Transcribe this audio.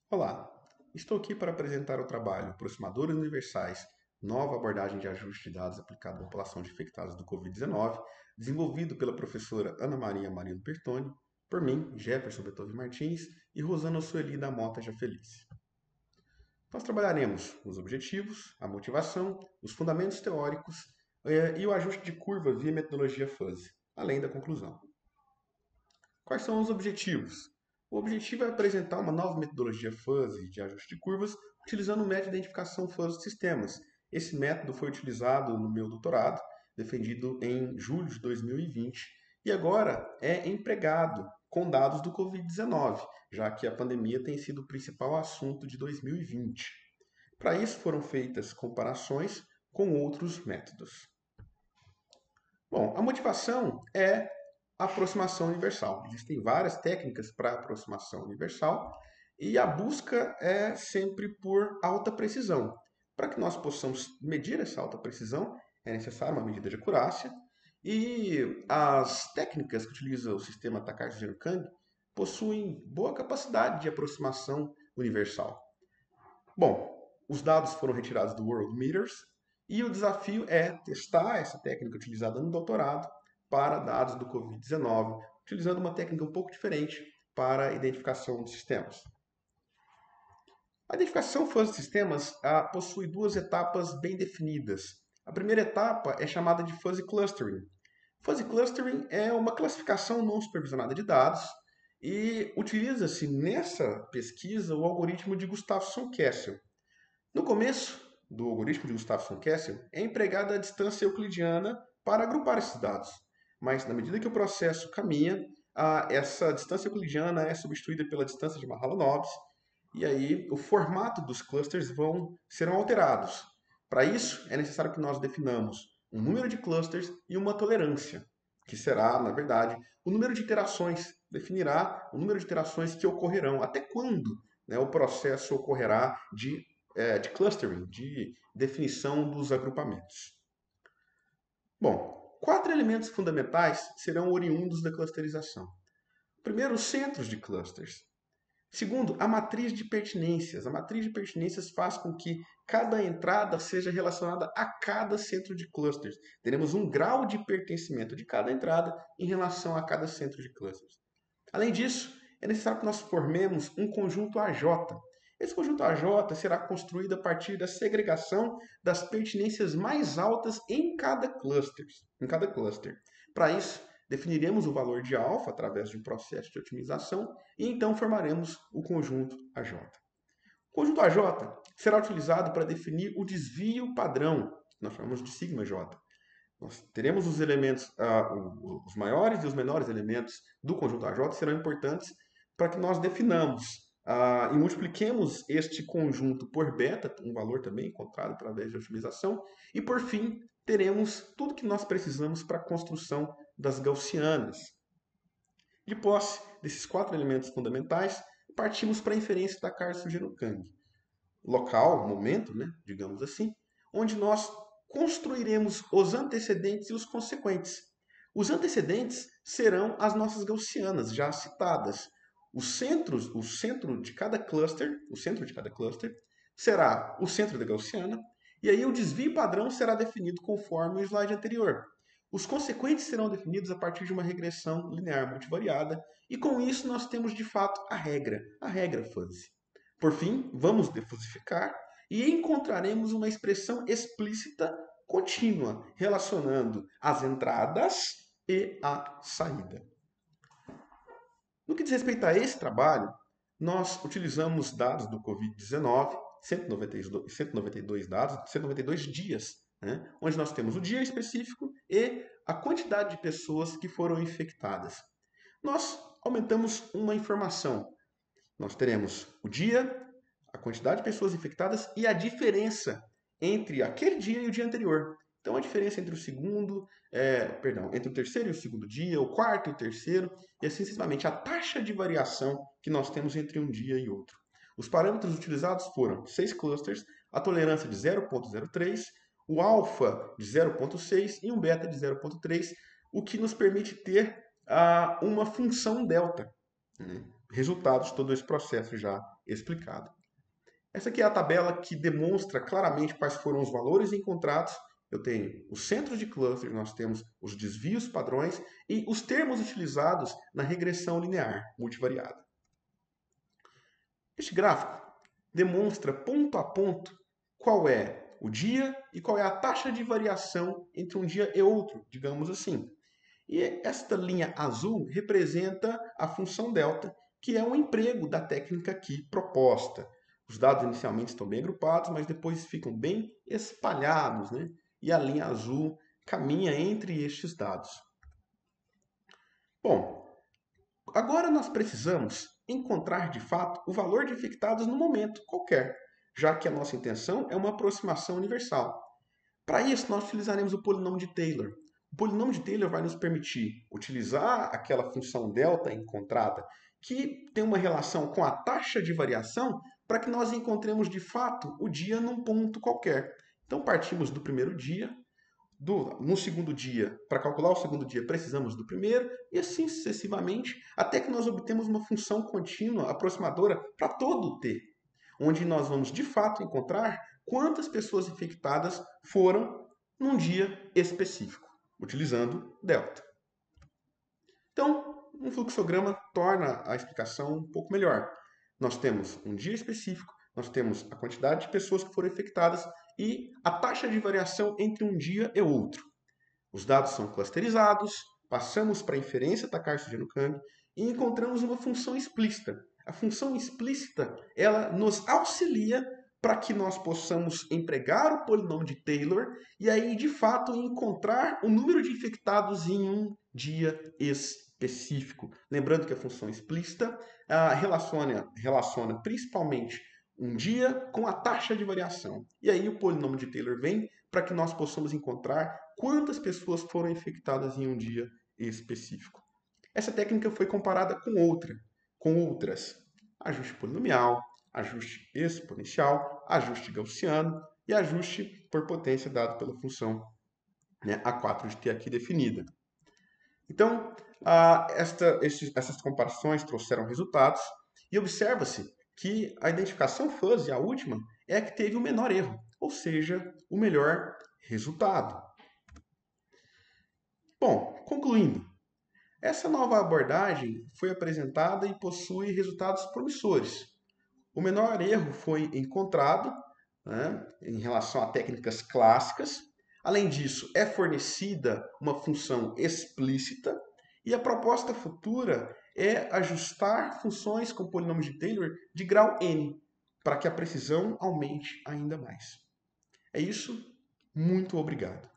Olá, estou aqui para apresentar o trabalho Aproximadores Universais, nova abordagem de ajuste de dados aplicada à população de infectados do Covid-19, desenvolvido pela professora Ana Maria Marino Bertoni, por mim, Jefferson Beethoven Martins e Rosana Sueli da Mota Jafelice. Nós trabalharemos os objetivos, a motivação, os fundamentos teóricos e o ajuste de curva via metodologia fuzzy, além da conclusão. Quais são os objetivos? O objetivo é apresentar uma nova metodologia fuzzy de ajuste de curvas utilizando o método de identificação fuzzy de sistemas. Esse método foi utilizado no meu doutorado, defendido em julho de 2020, e agora é empregado com dados do Covid-19, já que a pandemia tem sido o principal assunto de 2020. Para isso foram feitas comparações com outros métodos. Bom, a motivação é a aproximação universal. Existem várias técnicas para aproximação universal e a busca é sempre por alta precisão. Para que nós possamos medir essa alta precisão, é necessária uma medida de acurácia e as técnicas que utilizam o sistema Takarasu-Geno-Kang possuem boa capacidade de aproximação universal. Bom, os dados foram retirados do Worldmeters e o desafio é testar essa técnica utilizada no doutorado para dados do Covid-19, utilizando uma técnica um pouco diferente para a identificação de sistemas. A identificação fuzzy de sistemas possui duas etapas bem definidas. A primeira etapa é chamada de fuzzy clustering. Fuzzy clustering é uma classificação não supervisionada de dados e utiliza-se nessa pesquisa o algoritmo de Gustafsson-Kessel. No começo do algoritmo de Gustafsson-Kessel é empregada a distância euclidiana para agrupar esses dados, mas na medida que o processo caminha, essa distância euclidiana é substituída pela distância de Mahalanobis e aí o formato dos clusters serão alterados. Para isso, é necessário que nós definamos um número de clusters e uma tolerância, que será, na verdade, o número de iterações, definirá o número de iterações que ocorrerão, até quando, né, o processo ocorrerá de clustering, de definição dos agrupamentos. Bom, 4 elementos fundamentais serão oriundos da clusterização. Primeiro, os centros de clusters. Segundo, a matriz de pertinências. A matriz de pertinências faz com que cada entrada seja relacionada a cada centro de clusters. Teremos um grau de pertencimento de cada entrada em relação a cada centro de clusters. Além disso, é necessário que nós formemos um conjunto AJ. Esse conjunto AJ será construído a partir da segregação das pertinências mais altas em cada cluster. Para isso, definiremos o valor de alfa através de um processo de otimização e então formaremos o conjunto AJ. O conjunto AJ será utilizado para definir o desvio padrão, que nós chamamos de sigma J. Nós teremos os elementos, os maiores e os menores elementos do conjunto AJ serão importantes para que nós definamos e multipliquemos este conjunto por beta, um valor também encontrado através de otimização, e por fim teremos tudo que nós precisamos para a construção das gaussianas. De posse desses 4 elementos fundamentais, partimos para a inferência da Takarasu-Geno-Kang. Local, momento, né, digamos assim, onde nós construiremos os antecedentes e os consequentes. Os antecedentes serão as nossas gaussianas, já citadas. O centro de cada cluster será o centro da gaussiana, e aí o desvio padrão será definido conforme o slide anterior. Os consequentes serão definidos a partir de uma regressão linear multivariada, e com isso nós temos de fato a regra fuzzy. Por fim, vamos defusificar e encontraremos uma expressão explícita contínua relacionando as entradas e a saída. No que diz respeito a esse trabalho, nós utilizamos dados do Covid-19, 192 dados, 192 dias, né, onde nós temos o dia específico e a quantidade de pessoas que foram infectadas. Nós aumentamos uma informação. Nós teremos o dia, a quantidade de pessoas infectadas e a diferença entre aquele dia e o dia anterior. Então, a diferença entre entre o terceiro e o segundo dia, o quarto e o terceiro, e assim sucessivamente, a taxa de variação que nós temos entre um dia e outro. Os parâmetros utilizados foram 6 clusters, a tolerância de 0,03, o alfa de 0,6 e um beta de 0,3, o que nos permite ter uma função delta, né? Resultados de todo esse processo já explicado. Essa aqui é a tabela que demonstra claramente quais foram os valores encontrados. Eu tenho os centros de cluster, nós temos os desvios padrões e os termos utilizados na regressão linear multivariada. Este gráfico demonstra ponto a ponto qual é o dia e qual é a taxa de variação entre um dia e outro, digamos assim. E esta linha azul representa a função delta, que é o emprego da técnica aqui proposta. Os dados inicialmente estão bem agrupados, mas depois ficam bem espalhados, né? E a linha azul caminha entre estes dados. Bom, agora nós precisamos encontrar de fato o valor de infectados no momento qualquer, já que a nossa intenção é uma aproximação universal. Para isso, nós utilizaremos o polinômio de Taylor. O polinômio de Taylor vai nos permitir utilizar aquela função delta encontrada, que tem uma relação com a taxa de variação, para que nós encontremos de fato o dia num ponto qualquer. Então, partimos do primeiro dia, no segundo dia, para calcular o segundo dia, precisamos do primeiro, e assim sucessivamente, até que nós obtemos uma função contínua aproximadora para todo o t, onde nós vamos de fato encontrar quantas pessoas infectadas foram num dia específico, utilizando delta. Então, um fluxograma torna a explicação um pouco melhor. Nós temos um dia específico, nós temos a quantidade de pessoas que foram infectadas e a taxa de variação entre um dia e outro. Os dados são clusterizados, passamos para a inferência Takar-Sugeno-Kang e encontramos uma função explícita. A função explícita, ela nos auxilia para que nós possamos empregar o polinômio de Taylor e aí, de fato, encontrar o número de infectados em um dia específico. Lembrando que a função explícita relaciona principalmente um dia com a taxa de variação. E aí o polinômio de Taylor vem para que nós possamos encontrar quantas pessoas foram infectadas em um dia específico. Essa técnica foi comparada com outras. Ajuste polinomial, ajuste exponencial, ajuste gaussiano e ajuste por potência dado pela função A4 de t aqui definida. Então, essas comparações trouxeram resultados e observa-se que a identificação fuzzy, a última, é a que teve o menor erro, ou seja, o melhor resultado. Bom, concluindo, essa nova abordagem foi apresentada e possui resultados promissores. O menor erro foi encontrado, em relação a técnicas clássicas. Além disso, é fornecida uma função explícita e a proposta futura é ajustar funções com polinômios de Taylor de grau n, para que a precisão aumente ainda mais. É isso, muito obrigado.